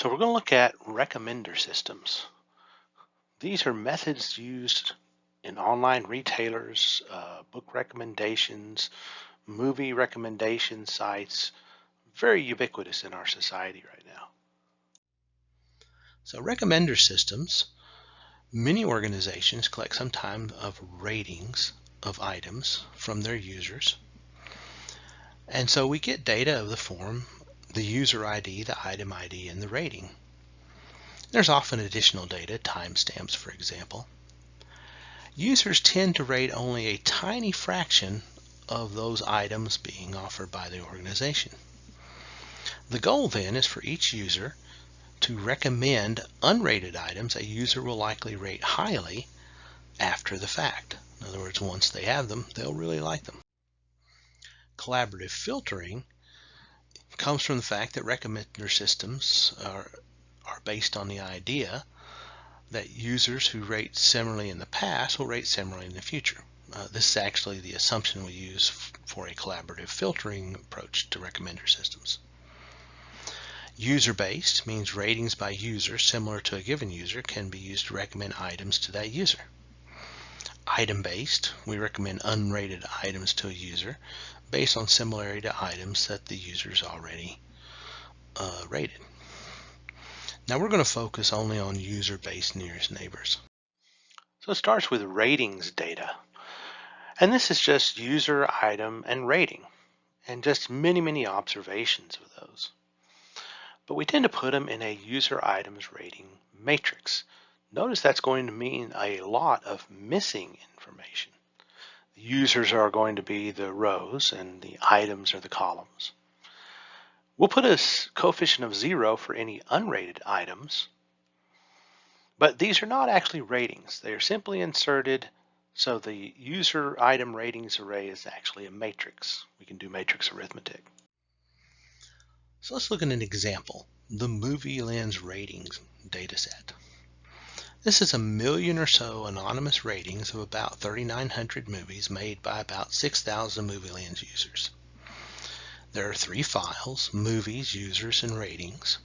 So we're going to look at recommender systems. These are methods used in online retailers, book recommendations, movie recommendation sites, very ubiquitous in our society right now. So recommender systems, many organizations collect some kind of ratings of items from their users. And so we get data of the form, the user ID, the item ID, and the rating. There's often additional data, timestamps for example. Users tend to rate only a tiny fraction of those items being offered by the organization. The goal then is for each user to recommend unrated items a user will likely rate highly after the fact. In other words, once they have them, they'll really like them. Collaborative filtering comes from the fact that recommender systems are based on the idea that users who rate similarly in the past will rate similarly in the future. This is actually the assumption we use for a collaborative filtering approach to recommender systems. User-based means ratings by user similar to a given user can be used to recommend items to that user. Item-based, we recommend unrated items to a user based on similarity to items that the user's already rated. Now we're going to focus only on user-based nearest neighbors. So it starts with ratings data. And this is just user, item, and rating, and just many observations of those. But we tend to put them in a user items rating matrix. Notice that's going to mean a lot of missing information. The users are going to be the rows and the items are the columns. We'll put a coefficient of 0 for any unrated items, but these are not actually ratings. They are simply inserted, so the user item ratings array is actually a matrix. We can do matrix arithmetic. So let's look at an example, the Movie Lens ratings dataset. This is 1 million or so anonymous ratings of about 3,900 movies made by about 6,000 Movie Lens users. There are 3 files, movies, users, and ratings.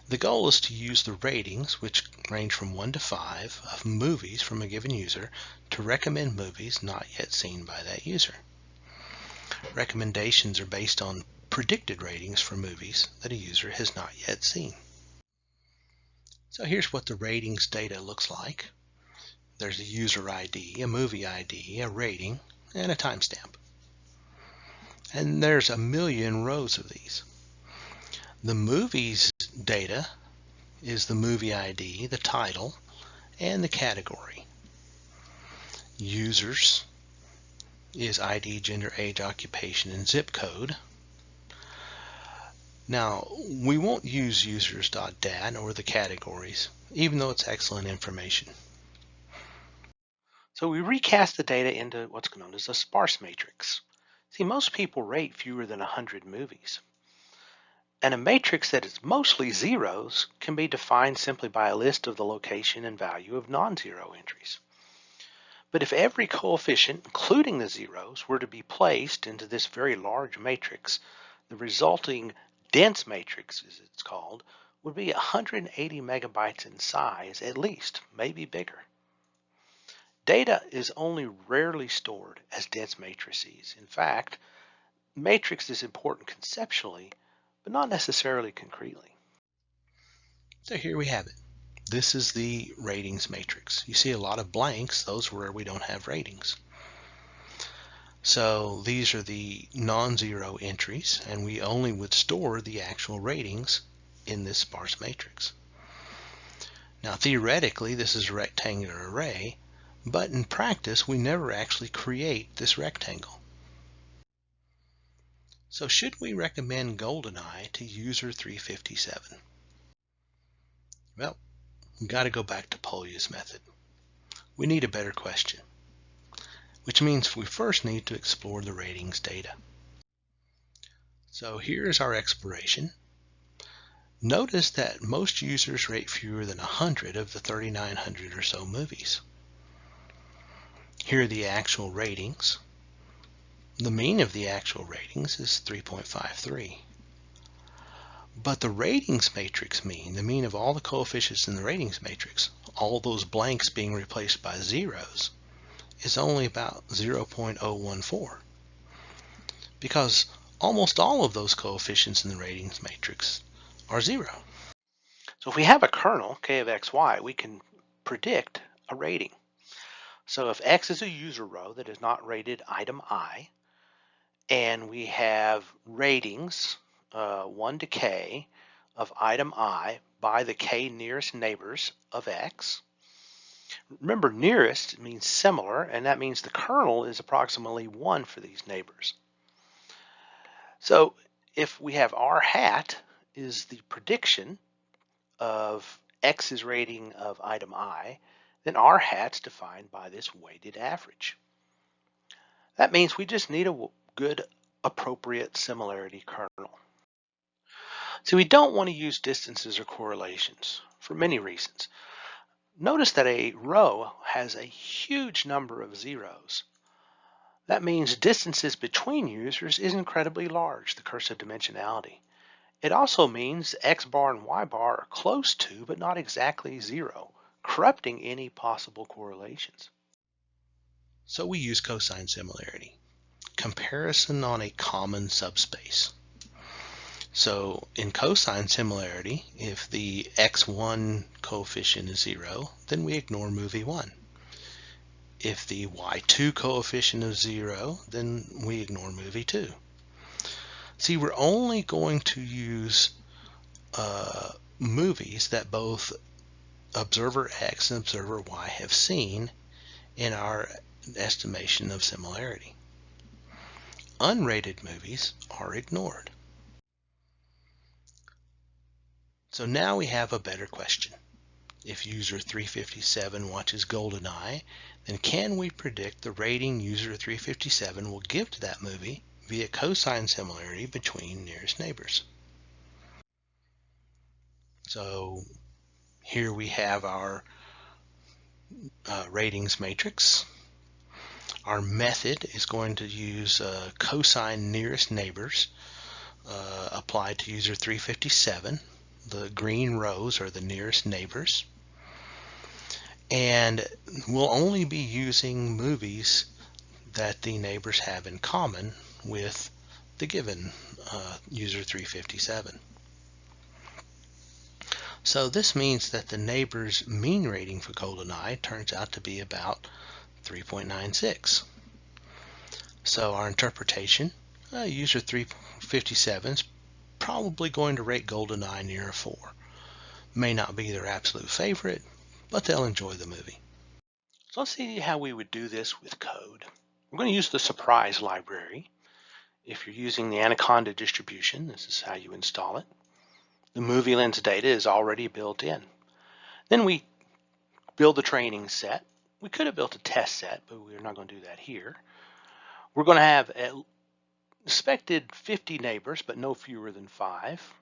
The goal is to use the ratings, which range from 1 to 5, of movies from a given user to recommend movies not yet seen by that user. Recommendations are based on predicted ratings for movies that a user has not yet seen. So here's what the ratings data looks like. There's a user ID, a movie ID, a rating, and a timestamp. And there's 1 million rows of these. The movies data is the movie ID, the title, and the category. Users is ID, gender, age, occupation, and zip code. Now, we won't use users.dat or the categories, even though it's excellent information. So we recast the data into what's known as a sparse matrix. See, most people rate fewer than 100 movies. And a matrix that is mostly zeros can be defined simply by a list of the location and value of non-zero entries. But if every coefficient, including the zeros, were to be placed into this very large matrix, the resulting dense matrix, as it's called, would be 180 megabytes in size at least, maybe bigger. Data is only rarely stored as dense matrices. In fact, matrix is important conceptually, but not necessarily concretely. So here we have it. This is the ratings matrix. You see a lot of blanks. Those are where we don't have ratings. So these are the non-zero entries, and we only would store the actual ratings in this sparse matrix. Now theoretically, this is a rectangular array, but in practice, we never actually create this rectangle. So should we recommend GoldenEye to user 357? Well, we've got to go back to Polya's method. We need a better question, which means we first need to explore the ratings data. So here's our exploration. Notice that most users rate fewer than 100 of the 3,900 or so movies. Here are the actual ratings. The mean of the actual ratings is 3.53. But the ratings matrix mean, the mean of all the coefficients in the ratings matrix, all those blanks being replaced by zeros, is only about 0.014, because almost all of those coefficients in the ratings matrix are 0. So if we have a kernel, k of xy, we can predict a rating. So if x is a user row that is not rated item I, and we have ratings 1 to k of item I by the k nearest neighbors of x. Remember, nearest means similar, and that means the kernel is approximately 1 for these neighbors. So if we have r hat is the prediction of x's rating of item I, then r hat's defined by this weighted average. That means we just need a good appropriate similarity kernel. So we don't want to use distances or correlations for many reasons. Notice that a row has a huge number of zeros. That means distances between users is incredibly large, the cursive dimensionality. It also means x bar and y bar are close to, but not exactly 0, corrupting any possible correlations. So we use cosine similarity, comparison on a common subspace. So in cosine similarity, if the x1 coefficient is 0, then we ignore movie 1. If the y2 coefficient is 0, then we ignore movie 2. See, we're only going to use movies that both observer X and observer Y have seen in our estimation of similarity. Unrated movies are ignored. So now we have a better question. If user 357 watches GoldenEye, then can we predict the rating user 357 will give to that movie via cosine similarity between nearest neighbors? So here we have our ratings matrix. Our method is going to use cosine nearest neighbors applied to user 357. The green rows are the nearest neighbors. And we'll only be using movies that the neighbors have in common with the given user 357. So this means that the neighbor's mean rating for GoldenEye turns out to be about 3.96. So our interpretation, user 357 is probably going to rate GoldenEye near a 4. May not be their absolute favorite, but they'll enjoy the movie. So let's see how we would do this with code. We're going to use the surprise library. If you're using the Anaconda distribution, this is how you install it. The movie lens data is already built in. Then we build the training set. We could have built a test set, but we're not going to do that here. We're going to have expected 50 neighbors, but no fewer than 5.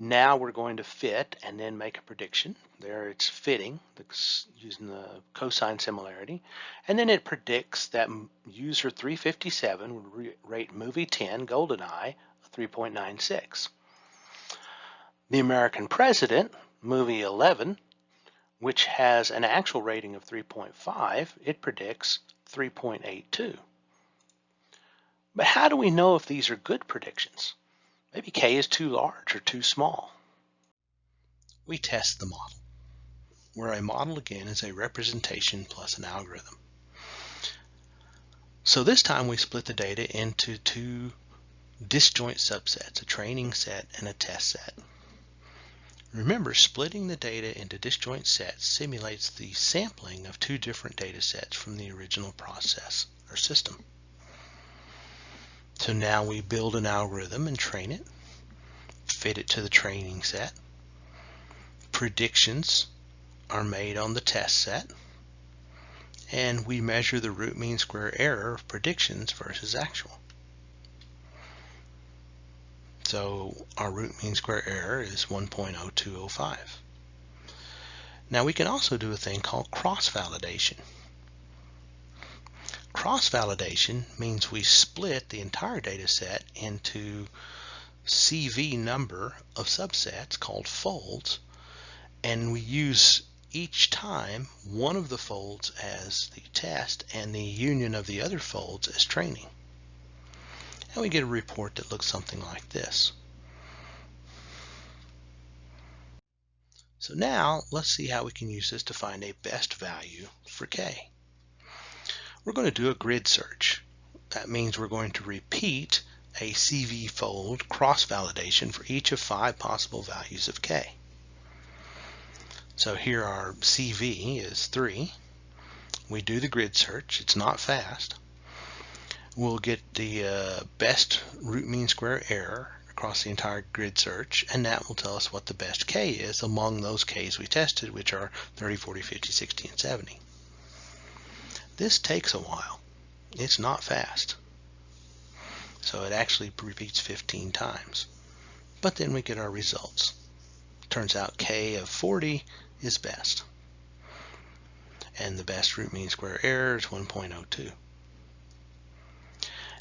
Now we're going to fit and then make a prediction. There it's fitting using the cosine similarity. And then it predicts that user 357 would rate movie 10, GoldenEye, 3.96. The American President, movie 11, which has an actual rating of 3.5, it predicts 3.82. But how do we know if these are good predictions? Maybe K is too large or too small. We test the model, where a model again is a representation plus an algorithm. So this time we split the data into 2 disjoint subsets, a training set and a test set. Remember, splitting the data into disjoint sets simulates the sampling of 2 different data sets from the original process or system. So now we build an algorithm and train it, fit it to the training set. Predictions are made on the test set, and we measure the root mean square error of predictions versus actual. So our root mean square error is 1.0205. Now we can also do a thing called cross-validation. Cross-validation means we split the entire data set into CV number of subsets called folds, and we use each time one of the folds as the test and the union of the other folds as training. And we get a report that looks something like this. So now let's see how we can use this to find a best value for K. We're going to do a grid search. That means we're going to repeat a CV fold cross-validation for each of 5 possible values of K. So here our CV is 3. We do the grid search. It's not fast. We'll get the best root mean square error across the entire grid search, and that will tell us what the best K is among those Ks we tested, which are 30, 40, 50, 60, and 70. This takes a while. It's not fast. So it actually repeats 15 times. But then we get our results. Turns out K of 40 is best. And the best root mean square error is 1.02.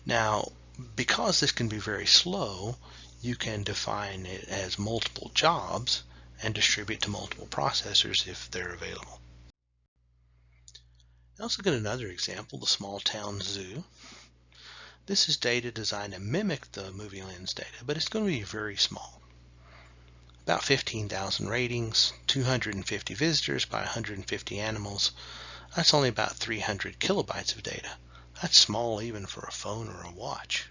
Now, because this can be very slow, you can define it as multiple jobs and distribute to multiple processors if they're available. Let's look at another example, the small town zoo. This is data designed to mimic the movie lens data, but it's going to be very small. About 15,000 ratings, 250 visitors by 150 animals. That's only about 300 kilobytes of data. That's small even for a phone or a watch.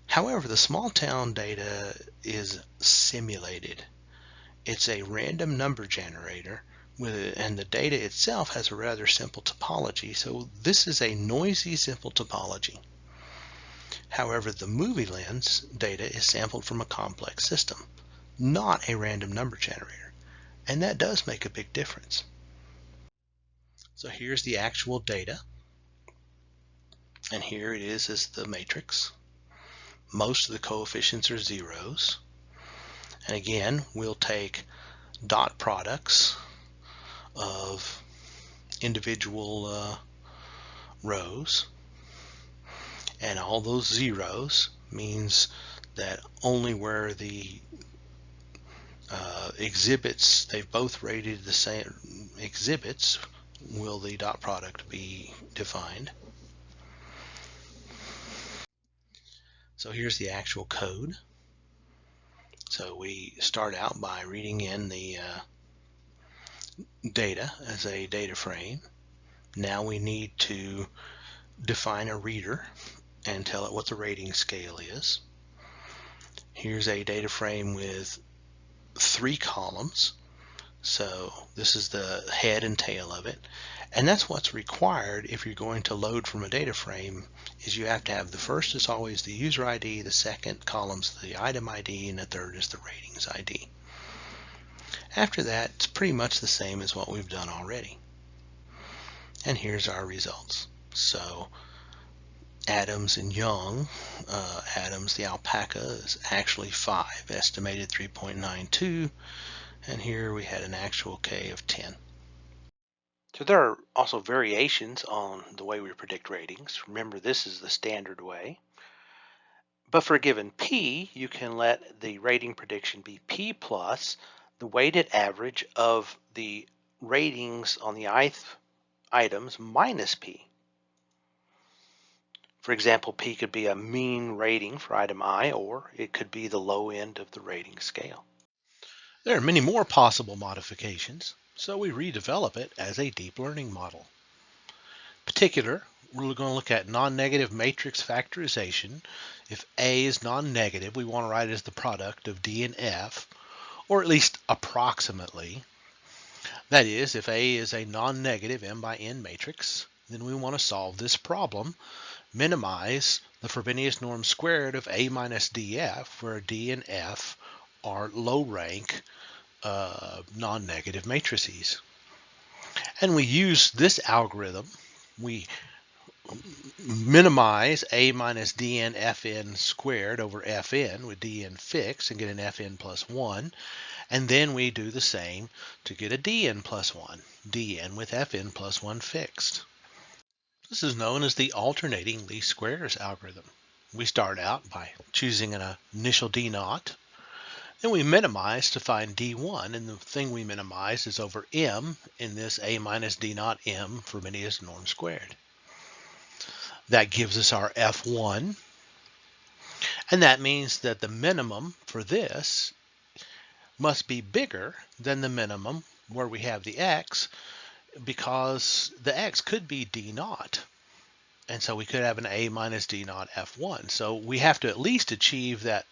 However, the small town data is simulated. It's a random number generator, and the data itself has a rather simple topology, so this is a noisy, simple topology. However, the movie lens data is sampled from a complex system, not a random number generator, and that does make a big difference. So here's the actual data, and here it is as the matrix. Most of the coefficients are zeros, and again, we'll take dot products of individual rows, and all those zeros means that only where the exhibits, they've both rated the same exhibits, will the dot product be defined. So here's the actual code. So we start out by reading in the data as a data frame. Now we need to define a reader and tell it what the rating scale is. Here's a data frame with 3 columns. So this is the head and tail of it. And that's what's required if you're going to load from a data frame, is you have to have the first is always the user ID, the second column's the item ID, and the third is the ratings ID. After that, it's pretty much the same as what we've done already. And here's our results. So Adams and Young, Adams, the alpaca, is actually 5, estimated 3.92, and here we had an actual K of 10. So there are also variations on the way we predict ratings. Remember, this is the standard way. But for a given P, you can let the rating prediction be P plus the weighted average of the ratings on the ith items minus P. For example, P could be a mean rating for item I, or it could be the low end of the rating scale. There are many more possible modifications, so we redevelop it as a deep learning model. In particular, we're going to look at non-negative matrix factorization. If A is non-negative, we want to write it as the product of D and F, or at least approximately. That is, if A is a non-negative m by n matrix, then we want to solve this problem, minimize the Frobenius norm squared of A minus df, where D and F are low-rank non-negative matrices. And we use this algorithm. We minimize A minus dn fn squared over fn with dn fixed and get an fn plus 1. And then we do the same to get a dn plus 1, dn with fn plus 1 fixed. This is known as the alternating least squares algorithm. We start out by choosing an initial D0. Then we minimize to find D1, and the thing we minimize is over M in this A minus D0 M Frobenius norm squared. That gives us our F1, and that means that the minimum for this must be bigger than the minimum where we have the X, because the X could be D0. And so we could have an A minus D0 F1. So we have to at least achieve that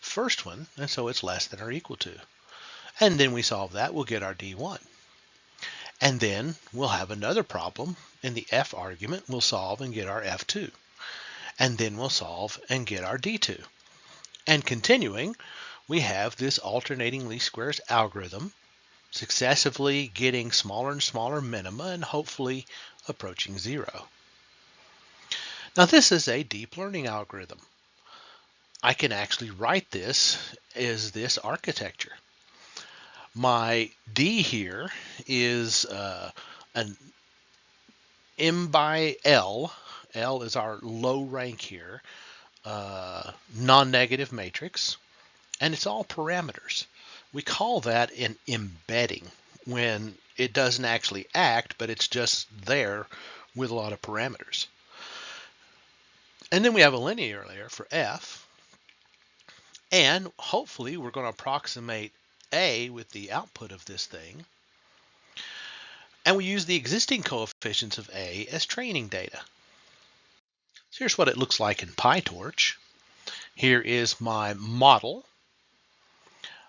first one, and so it's less than or equal to. And then we solve that, we'll get our D1. And then we'll have another problem. In the F argument, we'll solve and get our F2. And then we'll solve and get our D2. And continuing, we have this alternating least squares algorithm, successively getting smaller and smaller minima and hopefully approaching zero. Now this is a deep learning algorithm. I can actually write this as this architecture. My D here is an M by L. L is our low rank here, non-negative matrix, and it's all parameters. We call that an embedding when it doesn't actually act, but it's just there with a lot of parameters. And then we have a linear layer for F, and hopefully we're going to approximate A with the output of this thing. And we use the existing coefficients of A as training data. So here's what it looks like in PyTorch. Here is my model.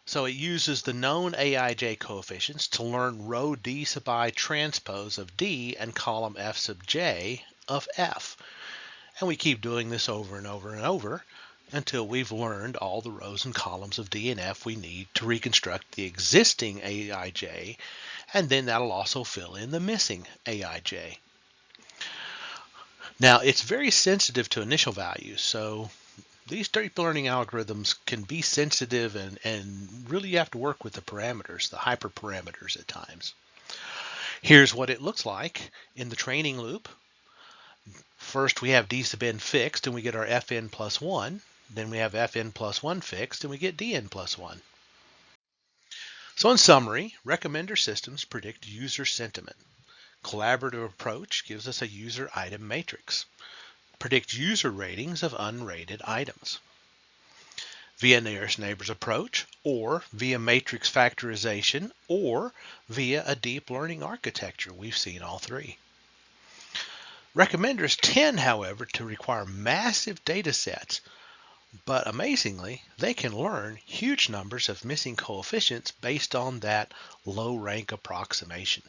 So it uses the known Aij coefficients to learn row D sub I transpose of D and column F sub J of F. And we keep doing this over and over and over until we've learned all the rows and columns of D and F we need to reconstruct the existing Aij, and then that'll also fill in the missing Aij. Now it's very sensitive to initial values, so these deep learning algorithms can be sensitive and really you have to work with the parameters, the hyperparameters at times. Here's what it looks like in the training loop. First we have D sub n fixed and we get our Fn plus 1. Then we have Fn plus 1 fixed and we get Dn plus 1. So in summary, recommender systems predict user sentiment. Collaborative approach gives us a user item matrix. Predict user ratings of unrated items. Via nearest neighbors approach, or via matrix factorization, or via a deep learning architecture. We've seen all three. Recommenders tend, however, to require massive data sets, but amazingly, they can learn huge numbers of missing coefficients based on that low rank approximation.